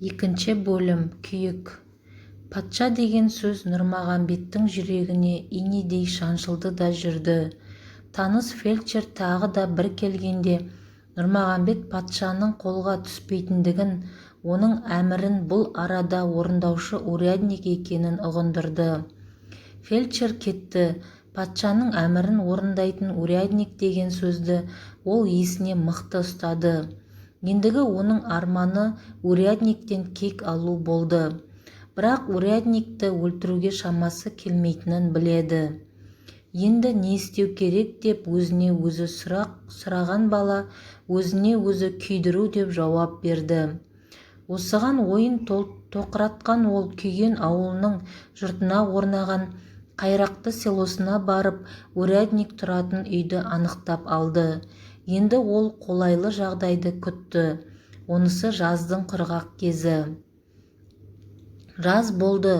Екінші бөлім. Күйік. Патша деген сөз Нұрмағамбеттің жүрегіне инедей шаншылды да жүрді. Таныс фельдшер тағы да бір келгенде Нұрмағамбет патшаның қолға түспейтіндігін, оның әмірін бұл арада орындаушы урядник екенін ұғындырды. Фельдшер кетті. Патшаның әмірін орындайтын урядник деген сөзді ол есіне мықты ұстады. Ендігі оның арманы урядниктен кек алу болды. Бірақ урядникті өлтіруге шамасы келмейтінін біледі. Енді не істеу керек деп өзіне өзі сұраған бала өзіне өзі күйдіру деп жауап берді. Осыған ойын тоқыратқан ол күйген ауылының жұртына орнаған Қайрақты селосына барып урядник тұратын үйді анықтап алды. Енді ол қолайлы жағдайды күтті. Онысы жаздың құрғақ кезі. Жаз болды.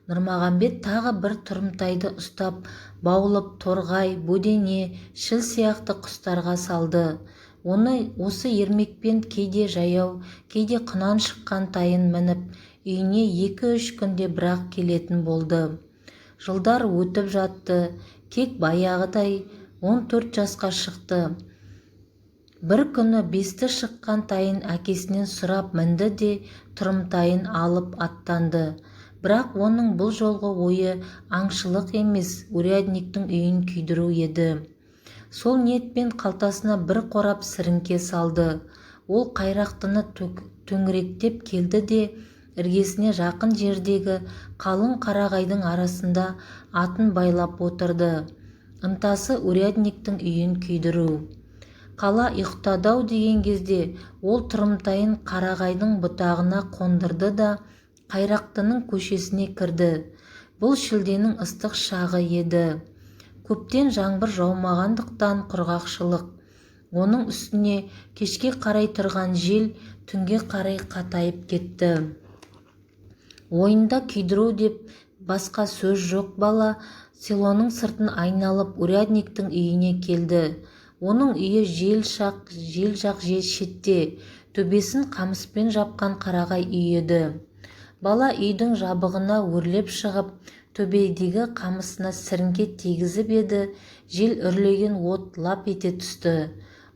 Нұрмағамбет тағы бір тұрымтайды ұстап, баулып торғай, бөдене, шіл сияқты құстарға салды. Осы ермекпен кейде жаяу, кейде қынан шыққан тайын мініп, үйіне 2-3 күнде бірақ келетін болды. Жылдар өтіп жатты. Кек баяғыдай 14 жасқа шықты. Бір күні бесті шыққан тайын әкесінен сұрап мінді де тұрымтайын алып аттанды. Бірақ оның бұл жолғы ойы аңшылық емес, урядниктің үйін күйдіру еді. Сол ниетпен қалтасына бір қорап сіріңке салды. Ол Қайрақтыны төңіректеп келді де іргесіне жақын жердегі қалың қарағайдың арасында атын байлап отырды. Ынтасы урядниктің үйін күйдіру. Қала ұйықтады-ау деген кезде ол тұрымтайын қарағайдың бұтағына қондырды да Қайрақтының көшесіне кірді. Бұл шілденің ыстық шағы еді. Көптен жаңбыр жаумағандықтан құрғақшылық. Оның үстіне кешке қарай тұрған жел түнге қарай қатайып кетті. Ойында күйдіру деп басқа сөз жоқ. Бала селоның сыртын айналып урядниктің үйіне келді. Оның үйі жел жақ шетте, төбесін қамыспен жапқан қарағай үй еді. Бала үйдің жабығына өрлеп шығып, төбедегі қамысына сіріңке тигізіп еді, жел үрлеген от лап ете түсті.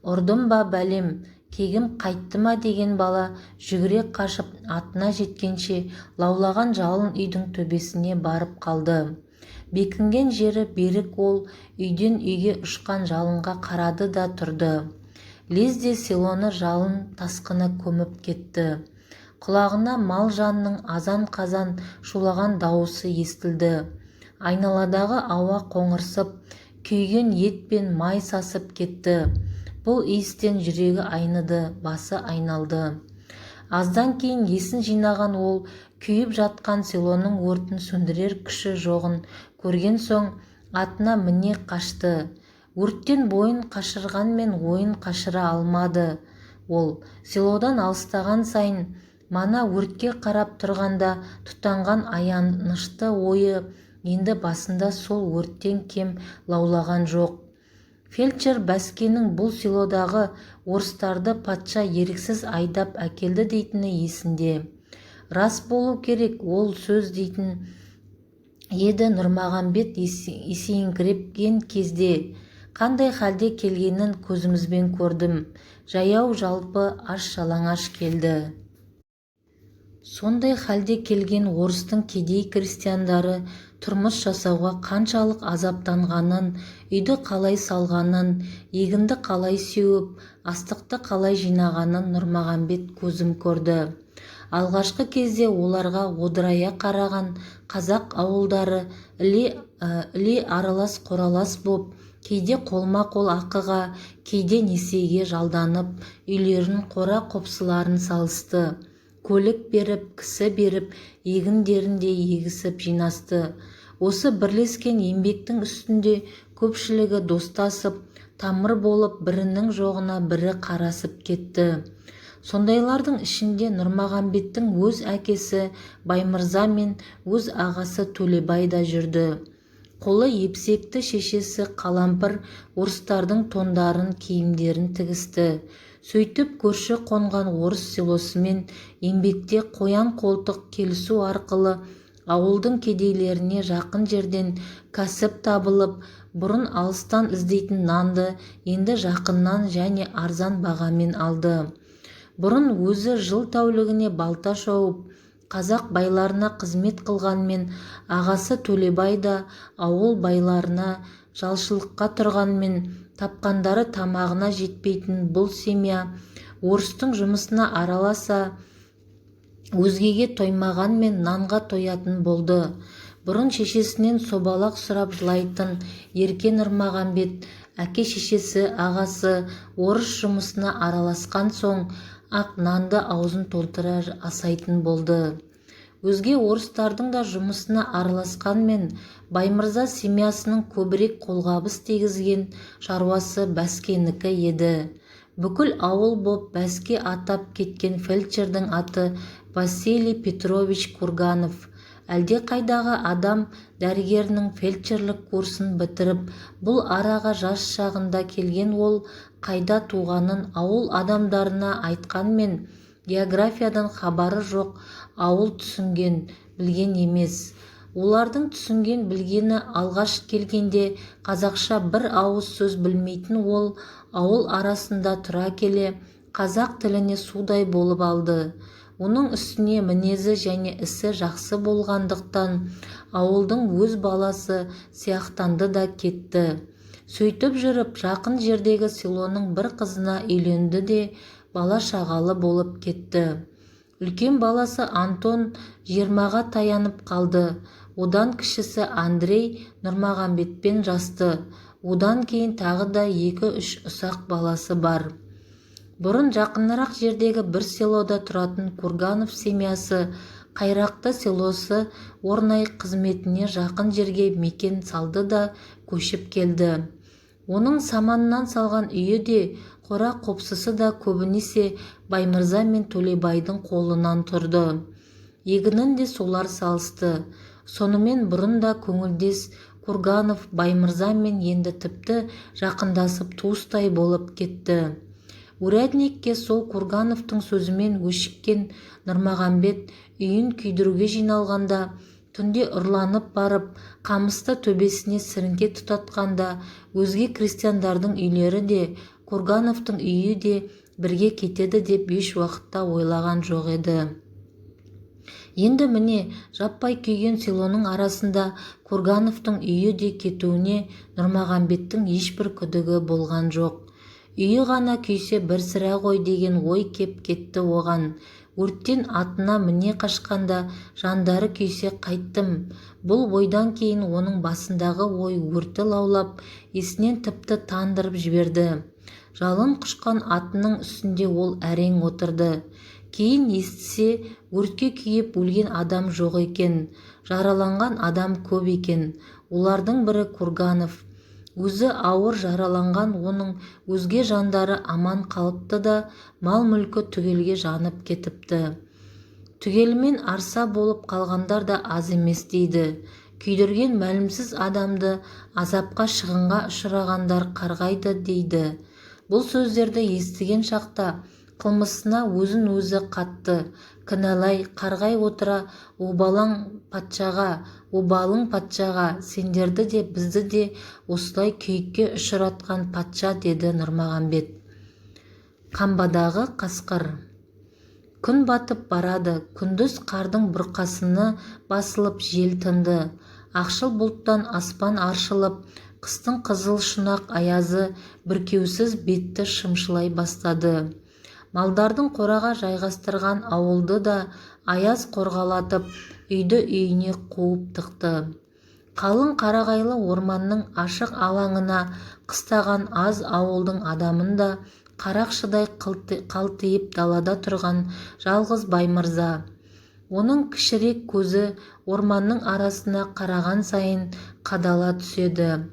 Ұрдым ба бәлем, кегім қайтты ма деген бала жүгіре қашып атына жеткенше лаулаған жалын үйдің төбесіне барып қалды. Бекінген жері берік, ол үйден үйге ұшқан жалынға қарады да тұрды. Лезде селоны жалын тасқыны көміп кетті. Құлағына мал жанның азан-қазан шулаған дауысы естілді. Айналадағы ауа қоңырсып, күйген ет пен май сасып кетті. Бұл иістен жүрегі айныды, басы айналды. Аздан кейін есін жинаған ол күйіп жатқан селоның өртін сөндірер күші жоғын көрген соң атына міне қашты. Өрттен бойын қашырғанмен ойын қашыра алмады. Ол селодан алыстаған сайын мана өртке қарап тұрғанда тұтанған аянышты ойы енді басында сол өрттен кем лаулаған жоқ. Фельдшер бәскенің бұл селодағы орыстарды патша еріксіз айдап әкелді дейтіні есінде. Рас болу керек ол сөз дейтін еді Нұрмағамбет есеңгірепкен кезде. Қандай халде келгенін көзімізбен көрдім. Жаяу жалпы аш-жалаңаш келді. Сондай халде келген орыстың кедей крестьяндары тұрмыс жасауға қаншалық азаптанғанын, үйді қалай салғанын, егінді қалай сеуіп, астықты қалай жинағанын Нұрмағамбет көзім көрді. Алғашқы кезде оларға одырая қараған қазақ ауылдары іле аралас қоралас боп, кейде қолма-қол ақыға, кейде несиеге жалданып, үйлерін қора-қопсыларын салысты. Көлік беріп, кісі беріп, егіндерін де егісіп жинасты. Осы бірлескен еңбектің үстінде көпшілігі достасып, тамыр болып, бірінің жоғына бірі қарасып кетті. Сондайлардың ішінде Нұрмағамбеттің өз әкесі Баймырза мен өз ағасы Төлебай да жүрді. Қолы епсекті шешесі Қалампыр орыстардың тондарын, киімдерін тігісті. сөйтіп көрші қонған орыс селосымен еңбекте қоян-қолтық келісу арқылы ауылдың кедейлеріне жақын жерден кәсіп табылып, бұрын алыстан іздейтін нанды енді жақыннан және арзан бағамен алды. Бұрын өзі жыл тәулігіне балта шауып, қазақ байларына қызмет қылғанмен, ағасы Төлебай да ауыл байларына жалшылыққа тұрғанмен, тапқандары тамағына жетпейтін бұл семья орыстың жұмысына араласа, өзгеге тоймағанмен нанға тоятын болды. Бұрын шешесінен собалақ сұрап жылайтын Ерке Нұрмағамбет, әке-шешесі, ағасы орыс жұмысына араласқан соң ақ нанды аузын толтыра асайтын болды. Өзге орыстардың да жұмысына араласқанмен, Баймырза семьясының көбірек қолғабыс тегізген шаруасы Бәскенікі еді. Бүкіл ауыл боп Бәске атап кеткен фельдшердің аты Василий Петрович Курганов. Әлде қайдағы адам дәрігерінің фельдшерлік курсын бітіріп, бұл араға жас шағында келген ол қайда туғанын ауыл адамдарына айтқанмен, географиядан хабары жоқ, ауыл түсінген, білген емес. Олардың түсінген білгені алғаш келгенде қазақша бір ауыз сөз білмейтін ол ауыл арасында тұра келе қазақ тіліне судай болып алды. Оның үстіне мінезі және ісі жақсы болғандықтан ауылдың өз баласы сияқтанды да кетті. Сөйтіп жүріп жақын жердегі селоның бір қызына үйленді де бала шағалы болып кетті. Үлкен баласы Антон 20-ға таянып қалды. Одан кішісі Андрей Нұрмағамбетпен жасты. Одан кейін тағы да 2-3 ұсақ баласы бар. Бұрын жақынырақ жердегі бір селода тұратын Курганов семьясы Қайрақты селосы Орнай қызметіне жақын жерге мекен салды да көшіп келді. Оның саманнан салған үйі де, қора-қопсысы да көбінесе Баймырза мен Төлебайдың қолынан тұрды. Егінін де солар салысты. Сонымен бұрын да көңілдес Курганов Баймырзамен енді тіпті жақындасып туыстай болып кетті. Урядникке сол Кургановтың сөзімен өшіккен Нұрмағамбет үйін күйдіруге жиналғанда, түнде ұрланып барып, қамысты төбесіне сіріңке тұтатқанда, өзге крестьяндардың үйлері де, Кургановтың үйі де бірге кетеді деп еш уақытта ойлаған жоқ еді. Енді міне жаппай күйген селоның арасында Кургановтың үйі де кетуіне Нұрмағамбеттің ешбір күдігі болған жоқ. Үйі ғана күйсе бір сірә ғой деген ой кеп кетті оған. Өрттен атына міне қашқанда жандары күйсе қайттым. Бұл ойдан кейін оның басындағы ой өрті лаулап, есінен тіпті тандырып жіберді. Жалын құшқан атының үстінде ол әрең отырды. Кейін естісе, өртке күйіп өлген адам жоқ екен, жараланған адам көп екен. Олардың бірі Курганов. Өзі ауыр жараланған, оның өзге жандары аман қалыпты да, мал-мүлкі түгелге жанып кетіпті. Түгелмен арса болып қалғандар да аз емес дейді. Күйдірген мәлімсіз адамды азапқа шығынға ұшырағандар қарғайды дейді. Бұл сөздерді естіген шақта қылмысына өзін өзі қатты кінәлай қарғай отыра, обалың патшаға, сендерді де бізді де осылай күйікке ұшыратқан патша, деді Нұрмағамбет. Қамбадағы қасқыр. Күн батып барады, күндіз қардың бұрқасыны басылып жел тынды. Ақшыл бұлттан аспан аршылып, қыстың қызыл шұнақ аязы бүркеусіз бетті шымшылай бастады. Малдардың қораға жайғастырған ауылды да аяз қорғалатып, үйді үйіне қуып тықты. Қалың қарағайлы орманның ашық алаңына қыстаған аз ауылдың адамын да қарақшыдай қалтиып далада тұрған жалғыз Баймырза. Оның кішірек көзі орманның арасына қараған сайын қадала түседі.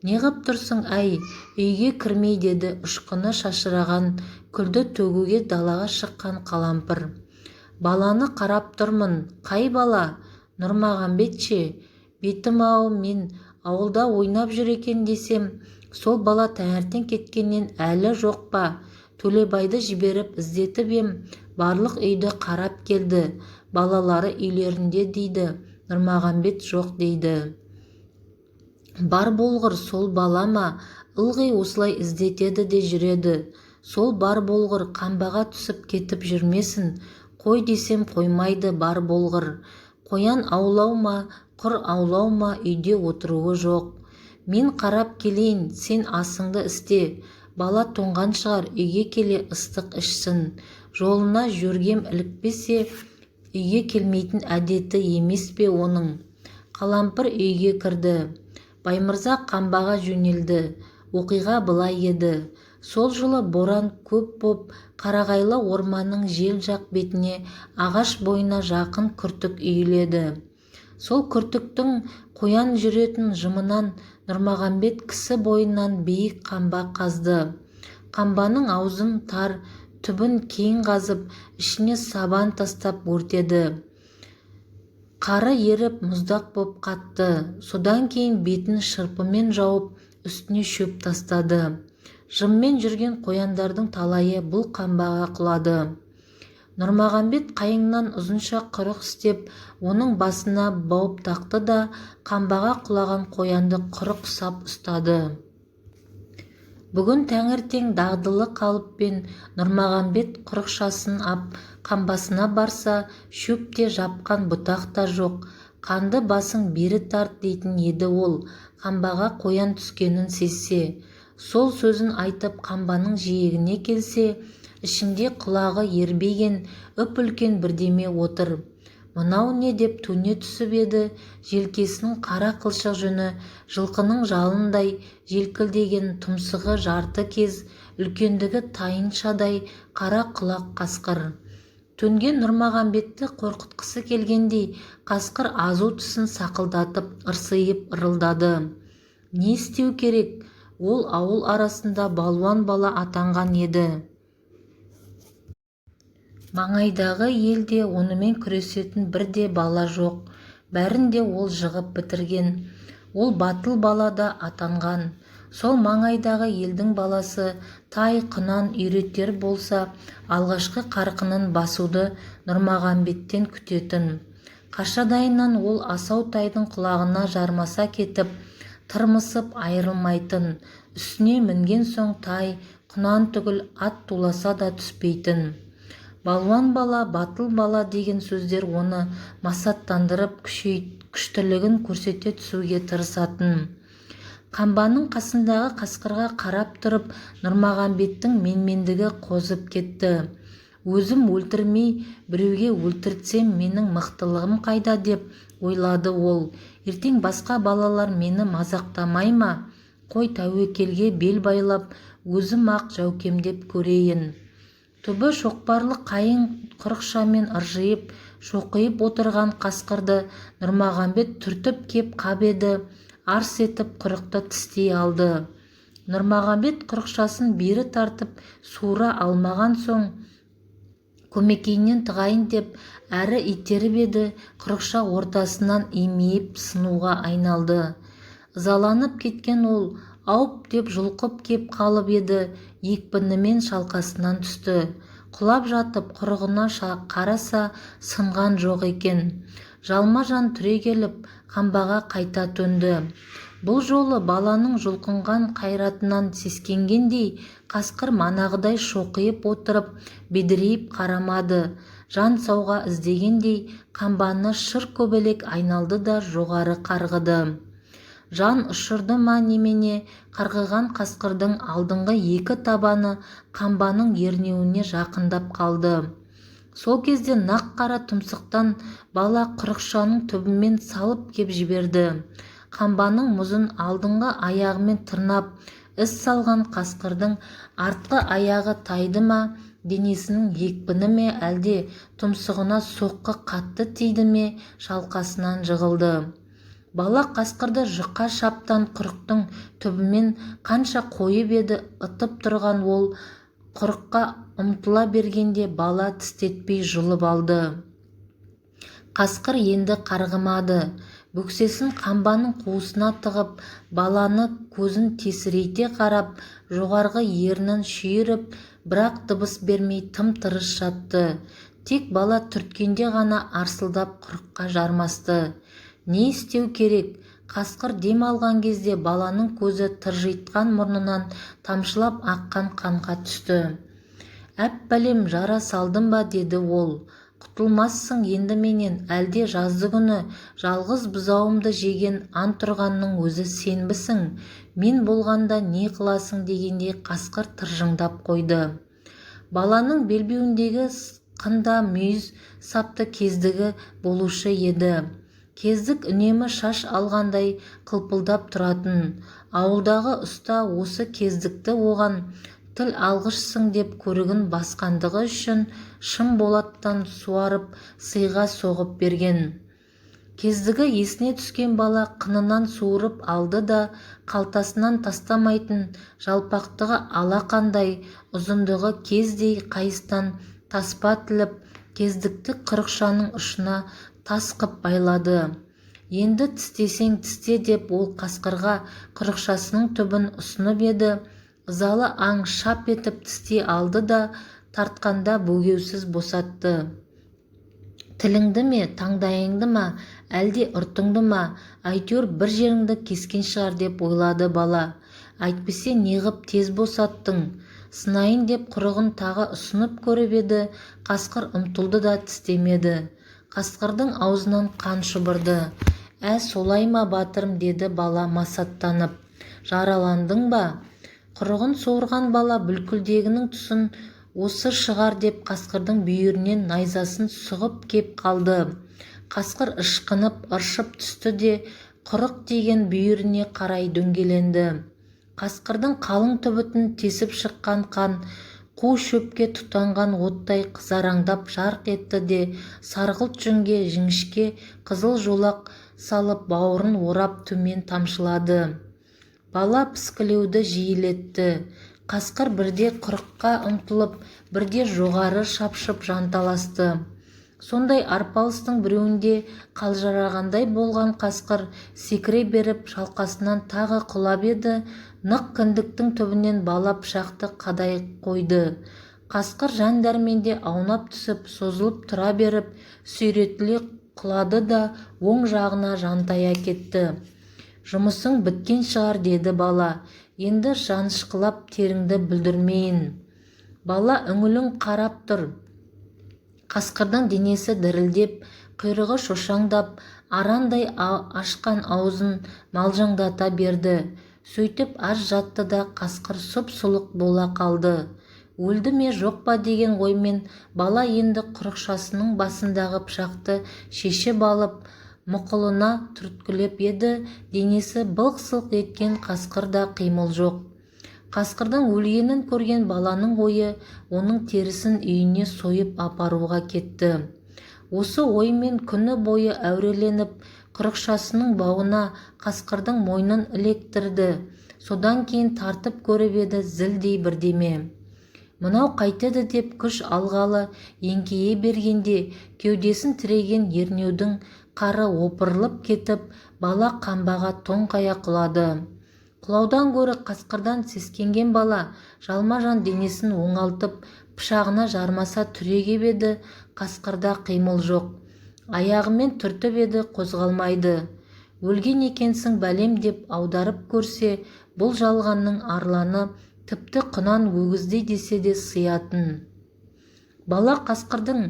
«Неғып тұрсың әй, үйге кірмей», деді ұшқыны шашыраған, күлді төгуге далаға шыққан Қалампыр. «Баланы қарап тұрмын». «Қай бала?» «Нұрмағамбет ше». «Бетім-ау, мен ауылда ойнап жүр екен десем, сол бала таңертең кеткеннен әлі жоқ па?» Төлебайды жіберіп іздетіп ем, барлық үйді қарап келді. Балалары үйлерінде дейді, Нұрмағамбет жоқ дейді. Бар болғыр сол бала ма? Ылғи осылай іздетеді де жүреді. Сол бар болғыр қамбаға түсіп кетіп жүрмесін. Қой десем қоймайды бар болғыр. Қоян аулау ма, құр аулау ма, үйде отыруы жоқ. Мен қарап келейін, сен асыңды істе. Бала тоңған шығар, үйге келе ыстық ішсін. Жолына жөргем ілікпесе, үйге келмейтін әдеті емес пе оның? Қалампыр үйге кірді. Баймырза қамбаға жөнелді. Оқиға былай еді. Сол жылы боран көп боп, Қарағайлы орманның жел жақ бетіне ағаш бойына жақын күртік үйіледі. Сол күртіктің қоян жүретін жымынан Нұрмағамбет кісі бойынан биік қамба қазды. Қамбаның аузын тар, түбін кең қазып, ішіне сабан тастап өртеді. Қары еріп мұздақ боп қатты. Содан кейін бетін шырпымен жауып, үстіне шөп тастады. Жыммен жүрген қояндардың талайы бұл қамбаға құлады. Нұрмағамбет қайыңнан ұзынша құрық істеп, оның басына бауып тақты да қамбаға құлаған қоянды құрық сап ұстады. Бүгін таңертең дағдылы қалыппен Нұрмағамбет құрықшасын ап қамбасына барса, шөпте жапқан бұтақ та жоқ. Қанды басың бері тарт дейтін еді ол, қамбаға қоян түскенін сезсе. Сол сөзін айтып қамбаның жиегіне келсе, ішінде құлағы ербеген үп-үлкен бірдеме отыр. Мынау не деп төне түсіп еді, желкесінің қара қылшық жүні жылқының жалындай желкілдеген, тұмсығы жарты кез, үлкендігі тайыншадай қара құлақ қасқыр. Төнген Нұрмағамбетті қорқытқысы келгендей, қасқыр азу тісін сақылдатып ырсиып ырылдады. Не істеу керек? Ол ауыл арасында балуан бала атанған еді. Маңайдағы елде онымен күресетін бірде бала жоқ. Бәрін де ол жығып бітірген. Ол батыл бала да атанған. Сол маңайдағы елдің баласы тай қынан үйретер болса, алғашқы қарқынын басуды Нұрмағамбеттен күтетін. Қаршадайынан ол асау тайдың құлағына жармаса кетіп, тырмысып айырылмайтын. Үстіне мінген соң тай, құнан түгіл ат туласа да түспейтін. Балуан бала, батыл бала деген сөздер оны масаттандырып, күштілігін көрсете түсуге тырысатын. Қамбаның қасындағы қасқырға қарап тұрып, Нұрмағамбеттің менмендігі қозып кетті. Өзім өлтірмей, біреуге өлтіртсем, менің мықтылығым қайда деп ойлады ол. Ертең басқа балалар мені мазақтамай ма? Қой тәуекелге бел байлап, өзім ақ жәукемдеп көрейін. Түбі шоқпарлы қайың құрықшамен ыржиып, шоқиып отырған қасқырды Нұрмағамбет түртіп кеп қап еді, арс етіп құрықты тістей алды. Нұрмағамбет құрықшасын бері тартып суыра алмаған соң, көмекейінен тығайын деп әрі итеріп еді, құрықша ортасынан имейіп сынуға айналды. Ызаланып кеткен ол, ауып деп жұлқып кеп қалып еді, екпінімен шалқасынан түсті. Құлап жатып құрығына қараса, сынған жоқ екен. Жалма-жан түрегеліп қамбаға қайта төнді. Бұл жолы баланың жұлқынған қайратынан сескенгендей, қасқыр манағыдай шоқиып отырып, бедірейіп қарамады. Жан сауға іздегендей, қамбаны шыр көбелек айналды да жоғары қарғыды. Жан ұшырды ма немене, қарғыған қасқырдың алдыңғы екі табаны қамбаның ернеуіне жақындап қалды. Сол кезде нақ қара тұмсықтан бала құрықшаның түбімен салып кеп жіберді. Қамбаның мұзын алдыңғы аяғымен тырнап, із салған қасқырдың артқы аяғы тайды ма, денесінің екпіні ме, әлде тұмсығына соққы қатты тиді ме, шалқасынан жығылды. Бала қасқырды жұқа шаптан құрықтың түбімен қанша қойып еді, ытып тұрған ол құрыққа ұмтыла бергенде бала тістетпей жұлып алды. Қасқыр енді қарғымады. Бөксесін қамбаның қуысына тығып, баланы көзін тесірейте қарап, жоғарғы ернін шүйіріп, бірақ дыбыс бермей тым-тырыс жатты. Тек бала түрткенде ғана арсылдап құрыққа жармасты. Не істеу керек? Қасқыр дем алған кезде баланың көзі тыржитқан мұрнынан тамшылап аққан қанға түсті. «Әп бәлем, жара салдым ба?» деді ол. «Құтылмассың енді менен, әлде жазды күні жалғыз бұзауымды жеген антұрғанның өзі сенбісің? Мен болғанда не қыласың?» дегендей қасқыр тыржыңдап қойды. Баланың белбеуіндегі қында мүйіз сапты кездігі болушы еді. Кездік үнемі шаш алғандай қылпылдап тұратын. Ауылдағы ұста осы кездікті оған тіл алғышсың деп көрігін басқандығы үшін шым болаттан суарып сыйға соғып берген. Кездігі есіне түскен бала қынынан суырып алды да қалтасынан тастамайтын жалпақтығы алақандай, ұзындығы кездей қайыстан таспа тіліп, кездікті қырықшаның ұшына тас қып байлады. «Енді тістесең тісте» деп ол қасқырға қырықшасының түбін ұсынып еді. Ызалы аң шап етіп тістей алды да тартқанда бөгеусіз босатты. «Тіліңді ме, таңдайыңды ма, әлде ұртыңды ма? Әйтеуір бір жеріңді кескен шығар» деп ойлады бала. «Әйтпесе неғып тез босаттың?» Сынайын деп құрығын тағы ұсынып көріп еді. Қасқыр ұмтылды да тістемеді. Қасқырдың аузынан қан шұбырды. Солай ма батырым?» деді бала масаттанып. «Жараландың ба?» Құрығын суырған бала бүлкілдегінің тұсын осы шығар деп қасқырдың бүйірінен найзасын сұғып кеп қалды. Қасқыр ышқынып ыршып түсті де құрық тиген бүйіріне қарай дөңгеленді. Қасқырдың қалың түбітін тесіп шыққан қан қу шөпке тұтанған оттай қызараңдап жарқ етті де сарғылт жүнге жіңішке қызыл жолақ салып бауырын орап төмен тамшылады. Бала піскілеуді жиілетті. Қасқыр бірде құрыққа ұмтылып, бірде жоғары шапшып жанталасты. Сондай арпалыстың біреуінде қалжырағандай болған қасқыр секіре беріп шалқасынан тағы құлап еді. Нық кіндіктің түбінен бала пышақты қадай қойды. Қасқыр жан дәрменде аунап түсіп, созылып тұра беріп, сүйретіле құлады да оң жағына жантая кетті. «Жұмысың біткен шығар» деді бала. «Енді жанышқылап теріңді бүлдірмейін». Бала үңілің қарап тұр. Қасқырдың денесі дірілдеп, құйрығы шошаңдап, арандай ашқан аузын малжаңдата берді. Сөйтіп аз жатты да қасқыр сұп-сұлық бола қалды. Өлді ме жоқ па деген оймен бала енді құрықшасының басындағы пышақты шешіп алып, мұқылына түрткілеп еді. Денесі былқ-сылқ еткен, қасқырда қимыл жоқ. Қасқырдың өлгенін көрген баланың ойы оның терісін үйіне сойып апаруға кетті. Осы оймен күні бойы әуреленіп, құрықшасының бауына қасқырдың мойнын іліктірді. Содан кейін тартып көріп еді зілдей бірдеме. Мынау қайтеді деп күш алғалы еңкейе бергенде кеудесін тіреген ернеудің қары опырылып кетіп, бала қамбаға тоңқая құлады. Құлаудан гөрі қасқырдан сескенген бала жалма-жан денесін оңалтып пышағына жармаса түрегеп еді. Қасқырда қимыл жоқ. Аяғымен түртіп еді, қозғалмайды. «Өлген екенсің бәлем» деп аударып көрсе, бұл жалғанның арланы тіпті құнан өгіздей десе де сыятын. Бала қасқырдың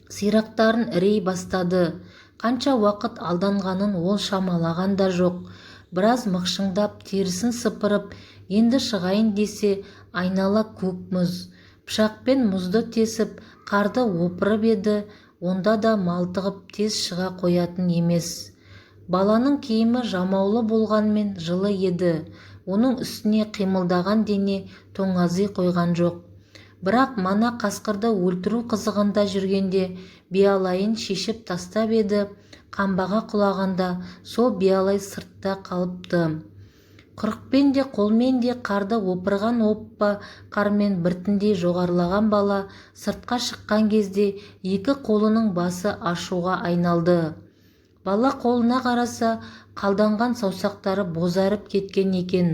сирақтарын ірей бастады. Қанша уақыт алданғанын ол шамалаған да жоқ. Біраз мықшыңдап, терісін сыпырып, енді шығайын десе, айнала көк мұз. Пышақпен мұзды тесіп, қарды опырып еді. Онда да малтығып тез шыға қоятын емес. Баланың киімі жамаулы болғанмен жылы еді. Оның үстіне қимылдаған дене тоңази қойған жоқ. Бірақ мана қасқырды өлтіру қызығында жүргенде биялайын шешіп тастап еді. Қамбаға құлағанда сол биялай сыртта қалыпты. Құрықпен де қолмен де қарды опырған оппа қармен біртіндей жоғарылаған бала сыртқа шыққан кезде екі қолының басы ашуға айналды. Бала қолына қараса, қалданған саусақтары бозарып кеткен екен.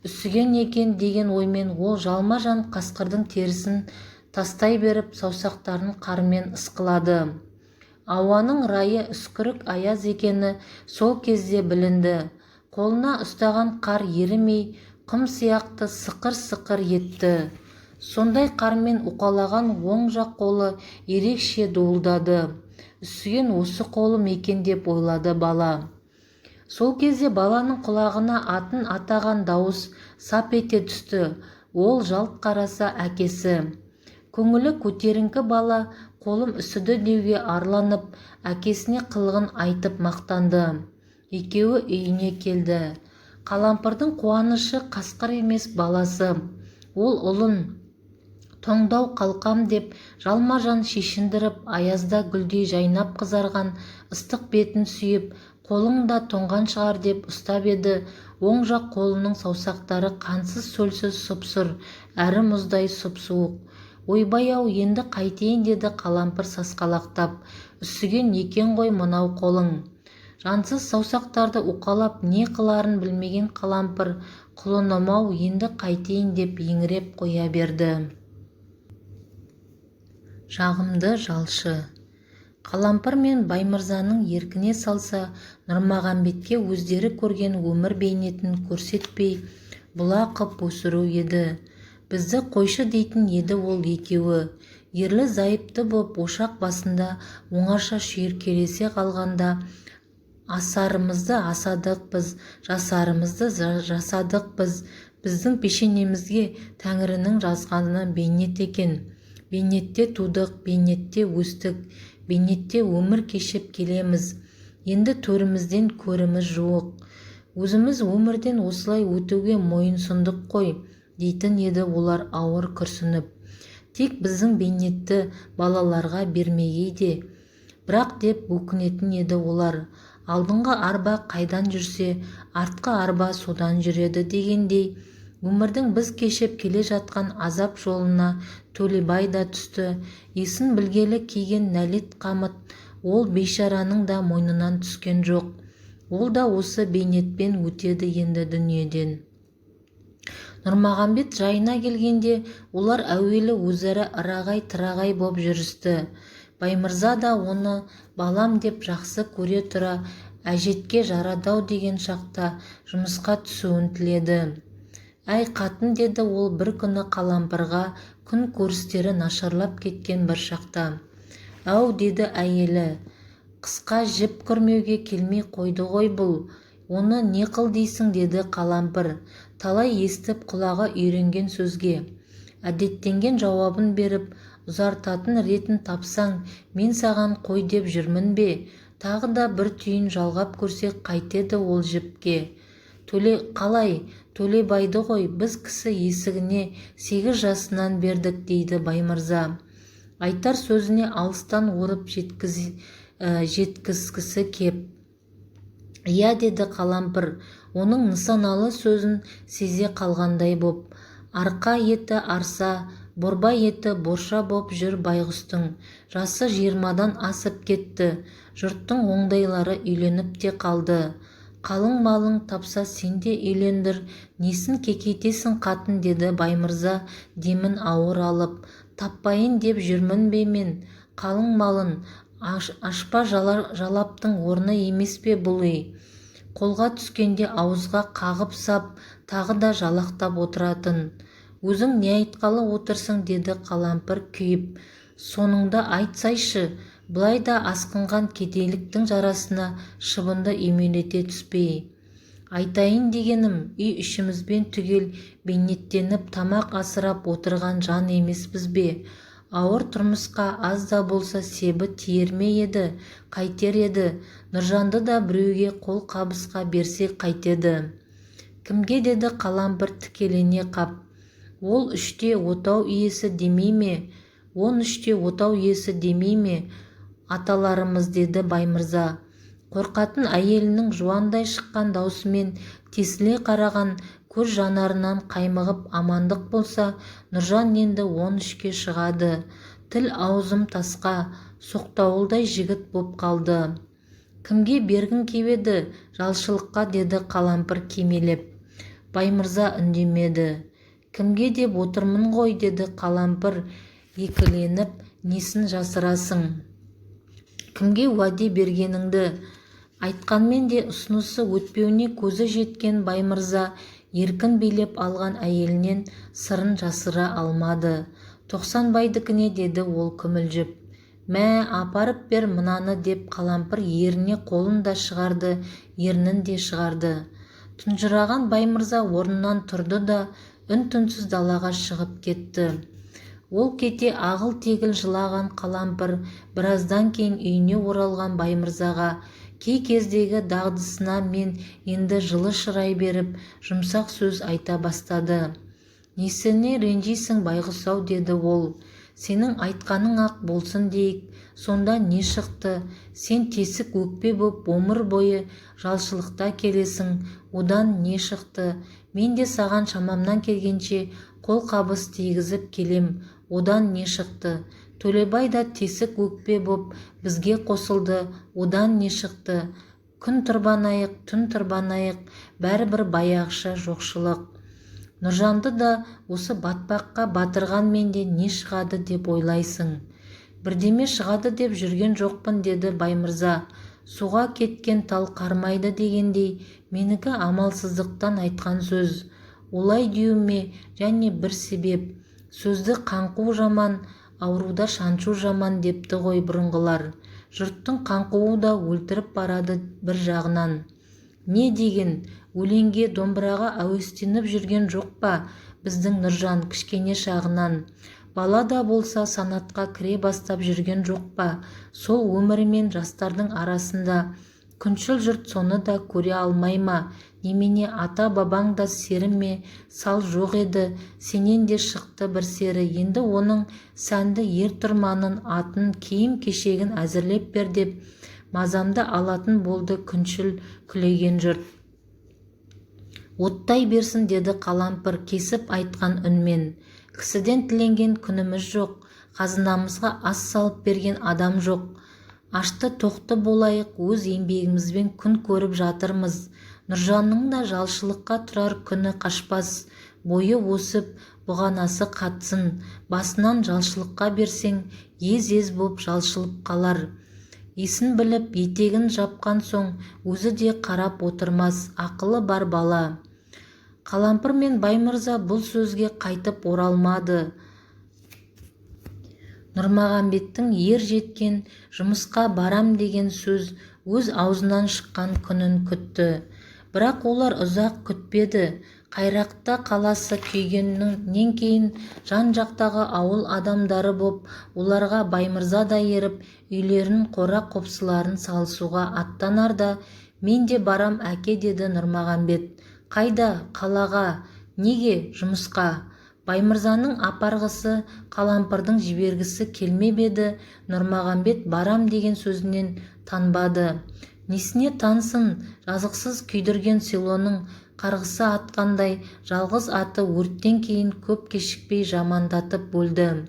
үсіген екен деген оймен ол жалма-жан қасқырдың терісін тастай беріп саусақтарын қармен ысқылады. Ауаның райы үскірік аяз екені сол кезде білінді. Қолына ұстаған қар ерімей, құм сияқты сықыр-сықыр етті. Сондай қармен уқалаған оң жақ қолы ерекше дуылдады. Үсіген осы қолым екен деп ойлады бала. Сол кезде баланың құлағына атын атаған дауыс сап ете түсті. Ол жалт қараса әкесі. Көңілі көтеріңкі бала қолым үсіді деуге арланып, әкесіне қылығын айтып мақтанды. Екеуі үйіне келді. Қалампырдың қуанышы қасқыр емес баласы. Ол ұлын тоңдау қалқам деп жалма-жан шешіндіріп, аязда гүлдей жайнап қызарған ыстық бетін сүйіп, қолың да тоңған шығар деп ұстап еді. Оң жақ қолының саусақтары қансыз сөлсіз сұп-сұр, әрі мұздай сұп-суық. Ойбай-ау, енді қайтейін деді Қалампыр сасқалақтап. Үсіген екен ғой мынау қолың. Жансыз саусақтарды уқалап не қыларын білмеген Қалампыр, құлыным-ау, енді қайтейін деп еңіреп қоя берді. Жағымды жалшы. Қалампыр мен Баймырзаның еркіне салса, Нұрмағамбетке өздері көрген өмір бейнетін көрсетпей, бұла қып өсіру еді. Бізді қойшы дейтін еді ол екеуі. Ерлі зайыпты боп ошақ басында оңаша шүйіркелесе қалғанда, асарымызды асадық біз, жасарымызды жасадық біз. Біздің пешенемізге Тәңірінің жазғаны бейнет екен. Бейнетте тудық, бейнетте өстік, бейнетте өмір кешіп келеміз. Енді төрімізден көріміз жуық. Өзіміз өмірден осылай өтуге мойынсұндық қой, дейтін еді олар ауыр күрсініп. Тек біздің бейнетті балаларға бермегей де. Бірақ деп өкінетін еді олар. Алдыңғы арба қайдан жүрсе, артқы арба содан жүреді дегендей. Өмірдің біз кешіп келе жатқан азап жолына Төлебай да түсті. Есін білгелі киген нәлет қамыт ол бейшараның да мойнынан түскен жоқ. Ол да осы бейнетпен өтеді енді дүниеден. Нұрмағамбет жайына келгенде олар әуелі өзара ырағай-тырағай боп жүрісті. Баймырза да оны балам деп жақсы көре тұра, әжетке жарадау деген шақта жұмысқа түсуін тіледі. Әй қатын, деді ол бір күні Қалампырға, күн көрістері нашарлап кеткен бір шақта. Әу, деді әйелі, қысқа жіп көрмеуге келмей қойды ғой бұл. Оны не қыл дейсің, деді Қалампыр, талай естіп құлағы үйренген сөзге. Әдеттенген жауабын беріп, ұзартатын ретін тапсаң, мен саған қой деп жүрмін бе? Тағы да бір түйін жалғап көрсек қайтеді ол жіпке. Қалай, Төлебайды ғой, біз кісі есігіне 8 жасынан бердік, дейді Баймырза. Айтар сөзіне алыстан орып жеткізгісі кеп. Иә, деді Қалампыр, оның нысаналы сөзін сезе қалғандай боп. Арқа еті арса, борба еті борша боп жүр байғұстың. Жасы 20-дан асып кетті. Жұрттың оңдайлары үйленіп те қалды. Қалың малың тапса сен де үйлендір, несін кекейтесің қатын, деді Баймырза демін ауыр алып. Таппайын деп жүрмін бе мен? Қалың малын ашпа жалаптың орны емес пе бұл үй? Қолға түскенде ауызға қағып сап, тағы да жалақтап отыратын. Өзің не айтқалы отырсың, деді Қалампыр күйіп. Соныңда айтсайшы, бұлай да асқынған кедейліктің жарасына шыбынды үймелете түспей. Айтайын дегенім, үй ішімізбен түгел бейнеттеніп тамақ асырап отырған жан емеспіз бе? Ауыр тұрмысқа аз да болса себі тиер ме еді, қайтер еді? Нұржанды да біреуге қол қабысқа берсе қайтеді? Кімге, деді Қалампыр тікелене қап. Ол 3-те отау иесі демей ме? 13-те отау иесі демей ме? Аталарымыз, деді Баймырза. Қорқатын әйелінің жуандай шыққан даусымен тесіле қараған көз жанарынан қаймығып амандық болса, Нұржан енді 13-ке шығады. Тіл аузым тасқа, соқтауылдай жігіт боп қалды. Кімге бергін кеп еді жалшылыққа, деді Қалампыр кемелеп. Баймырза үндемеді. Кімге деп отырмын ғой, деді Қалампыр екіленіп. Несін жасырасың? Кімге уәде бергеніңді? Айтқанмен де ұсынысы өтпеуіне көзі жеткен Баймырза еркін билеп алған әйелінен сырын жасыра алмады. Тоқсанбайдікіне, деді ол күмілжіп. Мә, апарып бер мынаны, деп Қалампыр еріне қолын да шығарды, ернін де шығарды. Тұнжыраған Баймырза орнынан тұрды да үн-түнсіз далаға шығып кетті. Ол кете ағыл-тегіл жылаған Қалампыр біраздан кейін үйіне оралған Баймырзаға кей кездегі дағдысына мен енді жылы шырай беріп жұмсақ сөз айта бастады. Несіне ренжисің байғұс-ау, деді ол. Сенің айтқаның-ақ болсын дейік, сонда не шықты? Сен тесік өкпе боп өмір бойы жалшылықта келесің, одан не шықты? Мен де саған шамамнан келгенше қолқабыс тигізіп келем, одан не шықты? Төлебай да тесік өкпе боп бізге қосылды, одан не шықты? Күн тұрбанайық, түн тұрбанайық, бәрібір баяғыша жоқшылық. Нұржанды да осы батпаққа батырғанмен де не шығады деп ойлайсың? Бірдеме шығады деп жүрген жоқпын, деді Баймырза. Суға кеткен тал қармайды дегендей, менікі амалсыздықтан айтқан сөз. Олай деуіме және бір себеп. Сөзді қаңқу жаман, ауруда шаншу жаман депті ғой бұрынғылар. Жұрттың қаңқуы да өлтіріп барады бір жағынан. Не деген? Өлеңге, домбыраға әуестеніп жүрген жоқ па біздің Нұржан кішкене шағынан? Бала да болса санатқа кіре бастап жүрген жоқ па сол өмірімен жастардың арасында? Күншіл жұрт соны да көре алмай ма? Немене ата-бабаң да сері ме? Сал жоқ еді, сенен де шықты бір сері. Енді оның сәнді ер-тұрманын, атын, киім-кешегін әзірлеп бер деп мазамды алатын болды күншіл күлеген жұрт. Оттай берсін, деді Қалампыр кесіп айтқан үнмен. Кісіден тіленген күніміз жоқ, қазынамызға ас салып берген адам жоқ. Ашты тоқты болайық, өз еңбегімізбен күн көріп жатырмыз. Нұржанның да жалшылыққа тұрар күні қашпас. Бойы өсіп, бұғанасы қатсын. Басынан жалшылыққа берсең, ез-ез боп жалшылып қалар. Есін біліп, етегін жапқан соң, өзі де қарап отырмас, ақылы бар бала. Қалампыр мен Баймырза бұл сөзге қайтып оралмады. Нұрмағамбеттің ер жеткен, жұмысқа барам деген сөз өз аузынан шыққан күнін күтті. Бірақ олар ұзақ күтпеді. Қайрақта қаласы күйгеннен кейін жан-жақтағы ауыл адамдары боп, оларға Баймырза да еріп, үйлерін қора-қопсыларын салысуға аттанарда, мен де барам әке, деді Нұрмағамбет. Қайда? Қалаға. Неге? Жұмысқа. Баймырзаның апарғысы, Қалампырдың жібергісі келмеп еді. Нұрмағамбет барам деген сөзінен танбады. Несіне тансын? Жазықсыз күйдірген селоның қарғысы атқандай, жалғыз аты өрттен кейін көп кешікпей жамандатып бөлді.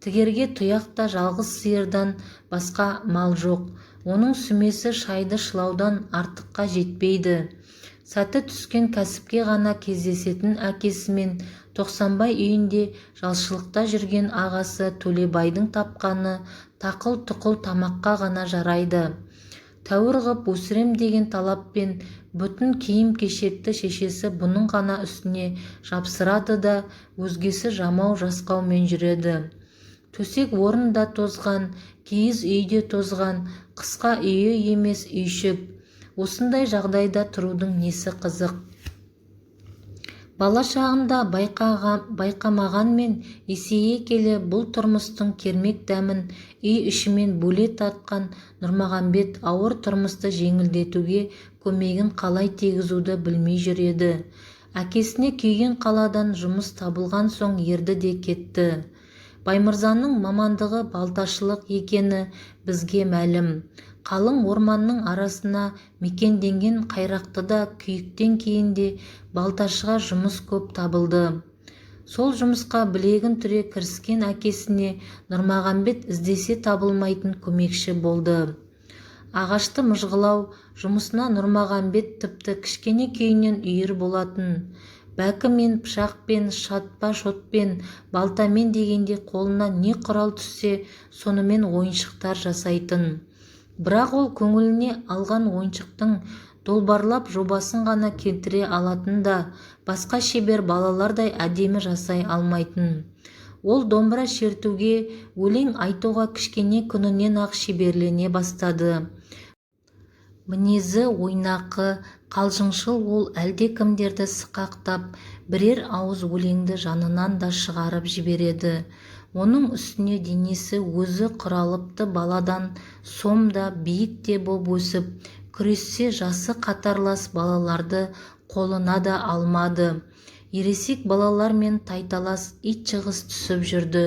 Тігерге тұяқта жалғыз сиырдан басқа мал жоқ. Оның сүмесі шайды шылаудан артыққа жетпейді. Сәті түскен кәсіпке ғана кездесетін әкесімен Тоқсанбай үйінде жалшылықта жүрген ағасы Төлебайдың тапқаны тақыл-тұқыл тамаққа ғана жарайды. Тәуір ғып өсірем деген талаппен бүтін киім-кешекті шешесі бұның ғана үстіне жапсырады да өзгесі жамау-жасқаумен жүреді. Төсек орын да тозған, киіз үйде тозған, қысқа үйі емес үйшік. Осындай жағдайда тұрудың несі қызық? Бала шағында байқамағанмен есейе келе бұл тұрмыстың кермек дәмін үй ішімен бөле татқан Нұрмағамбет ауыр тұрмысты жеңілдетуге көмегін қалай тигізуді білмей жүреді. Әкесіне күйген қаладан жұмыс табылған соң ерді де кетті. Баймырзаның мамандығы балташылық екені бізге мәлім. Қалың орманның арасына мекенденген Қайрақтыда күйіктен кейін де балташыға жұмыс көп табылды. Сол жұмысқа білегін түре кіріскен әкесіне Нұрмағамбет іздесе табылмайтын көмекші болды. Ағашты мұжғылау жұмысына Нұрмағамбет тіпті кішкене күйінен үйір болатын. бәкімен, пышақпен, шатпа-шотпен, балтамен дегенде қолына не құрал түссе сонымен ойыншықтар жасайтын. Бірақ ол көңіліне алған ойыншықтың долбарлап жобасын ғана келтіре алатын да, басқа шебер балалардай әдемі жасай алмайтын. Ол домбыра шертуге, өлең айтуға кішкене күнінен ақ шеберлене бастады. Мінезі ойнақы, қалжыңшыл, ол әлдекімдерді сықақтап, бірер ауыз өлеңді жанынан да шығарып жібереді. Оның үстіне денесі өзі құралыпты баладан сом да биік те боп өсіп, күрессе жасы қатарлас балаларды қолына да алмады. Ересек балалармен тайталас итжығыс түсіп жүрді.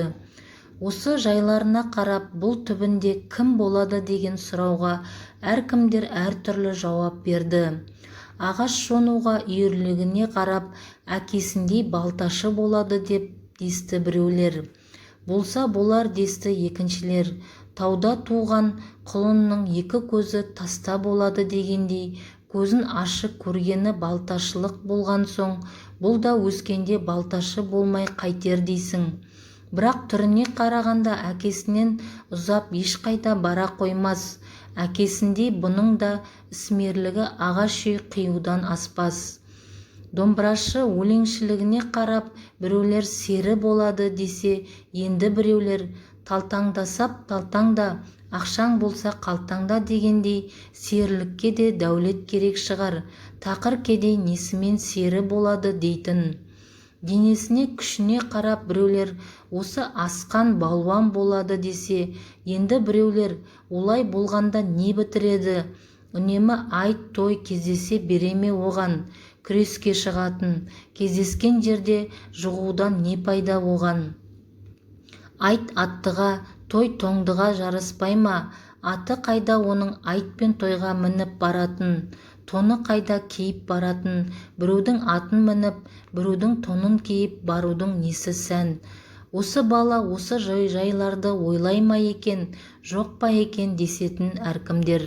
Осы жайларына қарап, бұл түбінде кім болады деген сұрауға әркімдер әртүрлі жауап берді. Ағаш жонуға үйірлігіне қарап, әкесіндей балташы болады деп десті біреулер. Болса болар десті екіншілер. Тауда туған құлынның екі көзі таста болады дегендей, көзін ашық көргені балташылық болған соң, бұл да өскенде балташы болмай қайтер дейсің. Бірақ түріне қарағанда әкесінен ұзап ешқайда бара қоймас. Әкесіндей бұның да ісмерлігі ағаш үй қиюдан аспас. Домбырашы өлеңшілігіне қарап, біреулер сері болады десе, енді біреулер талтаңдасап талтаңда, ақшаң болса қалтаңда дегендей, серілікке де дәулет керек шығар, тақыр кедей несімен сері болады дейтін. Денесіне күшіне қарап біреулер осы асқан балуан болады десе, енді біреулер олай болғанда не бітіреді, үнемі айт той кездесе береме оған, күреске шығатын, кездескен жерде жұғудан не пайда оған. Айт аттыға, той тоңдыға жараспай ма, аты қайда оның айтпен тойға мініп баратын, тоны қайда киіп баратын, біреудің атын мініп, біреудің тонын киіп барудың несі сән. Осы бала осы жайларды ойлай ма екен, жоқ па екен десетін әркімдер.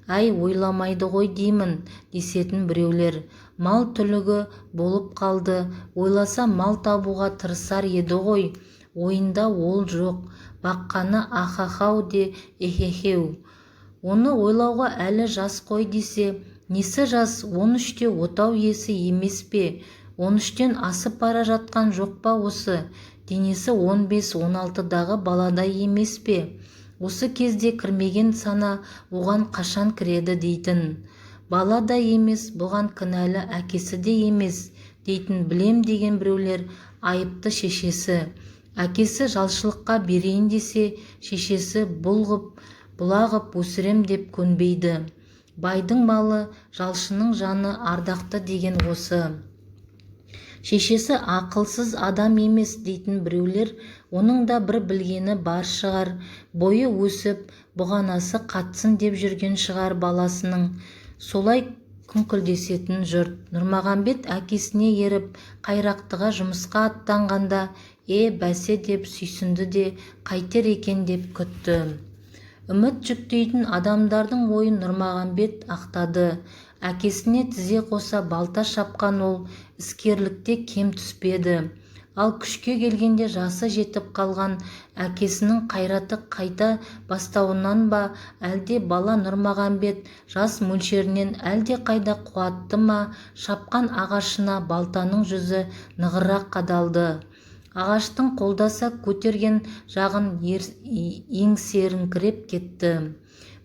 Әй, ойламайды ғой деймін десетін біреулер. Мал түлігі болып қалды, ойласа мал табуға тырысар еді ғой. Ойында ол жоқ, баққаны ахахау де эхехеу. Оны ойлауға әлі жас қой десе, несі жас, 13-те отау есі емес пе? 13-тен асып бара жатқан жоқ па осы? Денесі 15-16-дағы баладай емес пе? Осы кезде кірмеген сана оған қашан кіреді дейтін. Бала да емес, бұған кінәлі әкесі де емес дейтін. Білем деген біреулер айыпты шешесі. Әкесі жалшылыққа берейін десе, шешесі бұлағып өсірем деп көнбейді. Байдың малы, жалшының жаны ардақты деген осы. Шешесі ақылсыз адам емес дейтін біреулер, оның да бір білгені бар шығар, бойы өсіп, бұғанасы қатсын деп жүрген шығар баласының. Солай күңкілдесетін жұрт. Нұрмағамбет әкесіне еріп, қайрақтыға жұмысқа аттанғанда, бәсе деп сүйсінді де, қайтер екен деп күтті. Үміт жүктейтін адамдардың ойын Нұрмағамбет ақтады. Әкесіне тізе қоса балта шапқан ол іскерлікте кем түспеді. Ал күшке келгенде жасы жетіп қалған әкесінің қайраты қайта бастауынан ба, әлде бала Нұрмағамбет жас мөлшерінен әлде қайда қуатты ма, шапқан ағашына балтаның жүзі нығырақ қадалды. Ағаштың қолдаса көтерген жағын еңсеріңкіреп кетті.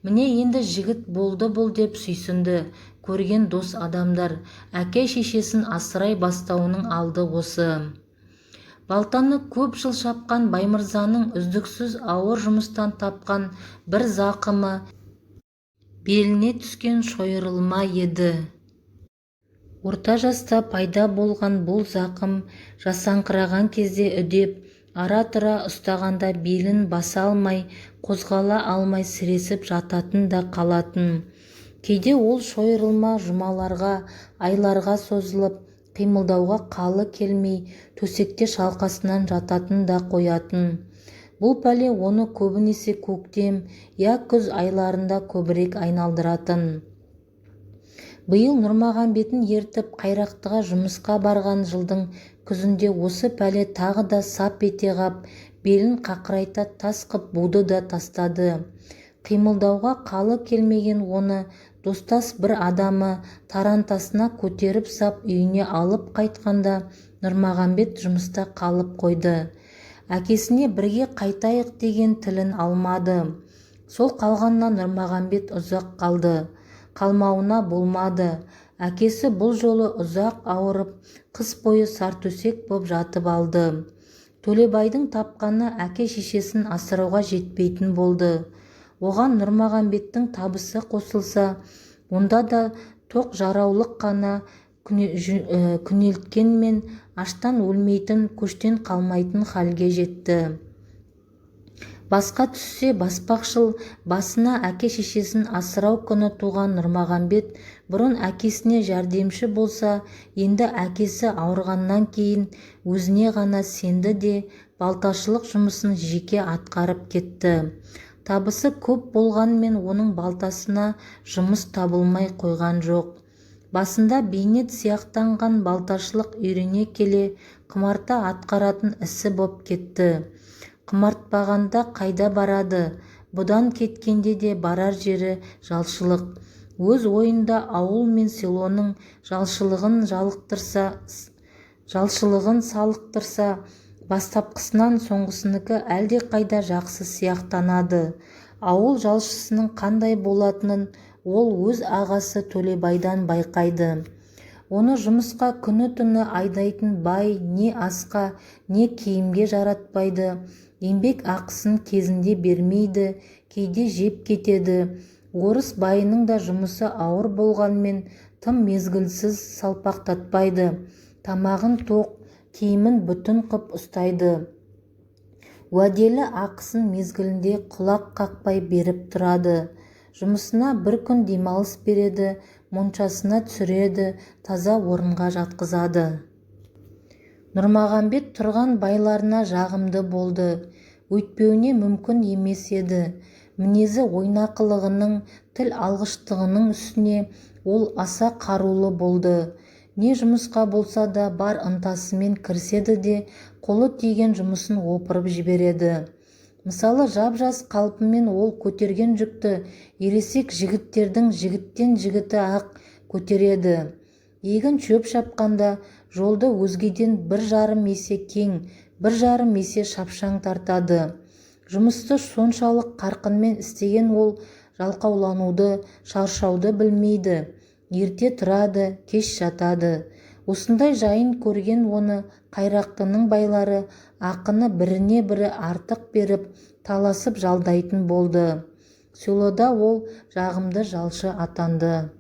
Міне енді жігіт болды бұл деп сүйсінді. Көрген дос адамдар, әке шешесін асырай бастауының алды осы. Балтаны көп жыл шапқан Баймырзаның үздіксіз ауыр жұмыстан тапқан бір зақымы беліне түскен шойырылма еді. Орта жаста пайда болған бұл зақым жасаңқыраған кезде үдеп, ара-тұра ұстағанда белін баса алмай, қозғала алмай сіресіп жататын да қалатын. Кейде ол шойырылма жұмаларға, айларға созылып, қимылдауға қалы келмей, төсекте шалқасынан жататын да қоятын. Бұл пәле оны көбінесе көктем, я күз айларында көбірек айналдыратын. биыл Нұрмағамбетін ертіп Қайрақтыға жұмысқа барған жылдың күзінде осы пәле тағы да сап ете қап, белін қақырайта тас қып буды да тастады. Қимылдауға қалы келмеген оны достас бір адамы тарантасына көтеріп сап үйіне алып қайтқанда Нұрмағамбет жұмыста қалып қойды. Әкесіне бірге қайтайық деген тілін алмады. Сол қалғаннан Нұрмағамбет ұзақ қалды. Қалмауына болмады. Әкесі бұл жолы ұзақ ауырып, қыс бойы сартөсек боп жатып алды. Төлебайдың тапқаны әке-шешесін асырауға жетпейтін болды. Оған Нұрмағамбеттің табысы қосылса, онда да тоқ жараулық қана күнелткенмен аштан өлмейтін, көштен қалмайтын халге жетті. Басқа түссе баспақшыл басына әке-шешесін асырау күні туған Нұрмағамбет бұрын әкесіне жәрдемші болса, енді әкесі ауырғаннан кейін өзіне ғана сенді де балташылық жұмысын жеке атқарып кетті. Табысы көп болғанмен оның балтасына жұмыс табылмай қойған жоқ. Басында бейнет сияқтанған балташылық үйрене келе құмарта атқаратын ісі боп кетті. Құмартпағанда қайда барады? Бұдан кеткенде де барар жері жалшылық. Өз ойында ауыл мен селоның жалшылығын салықтырса, бастапқысынан соңғысыныкі әлде қайда жақсы сияқтанады. Ауыл жалшысының қандай болатынын ол өз ағасы Төлебайдан байқайды. Оны жұмысқа күні-түні айдайтын бай не асқа, не киімге жаратпайды. Еңбек ақысын кезінде бермейді, кейде жеп кетеді. Орыс байының да жұмысы ауыр болғанмен тым мезгілсіз салпақтатпайды. Тамағын тоқ, киімін бүтін қып ұстайды. Уәделі ақысын мезгілінде құлақ қақпай беріп тұрады. Жұмысына бір күн демалыс береді, моншасына түсіреді, таза орынға жатқызады. Нұрмағамбет тұрған байларына жағымды болды. Өйтпеуіне мүмкін емес еді. Мінезі ойнақылығының, тіл алғыштығының үстіне ол аса қарулы болды. Не жұмысқа болса да бар ынтасымен кіріседі де қолы тиген жұмысын опырып жібереді. Мысалы, жап-жас қалпымен ол көтерген жүкті ересек жігіттердің жігіттен жігіті ақ көтереді. Егін шөп шапқанда жолды өзгеден 1,5 есе кең, 1,5 есе шапшаң тартады. Жұмысты соншалық қарқынмен істеген ол жалқаулануды, шаршауды білмейді. Ерте тұрады, кеш жатады. Осындай жайын көрген оны Қайрақтының байлары ақыны біріне бірі артық беріп, таласып жалдайтын болды. Селода ол жағымды жалшы атанды.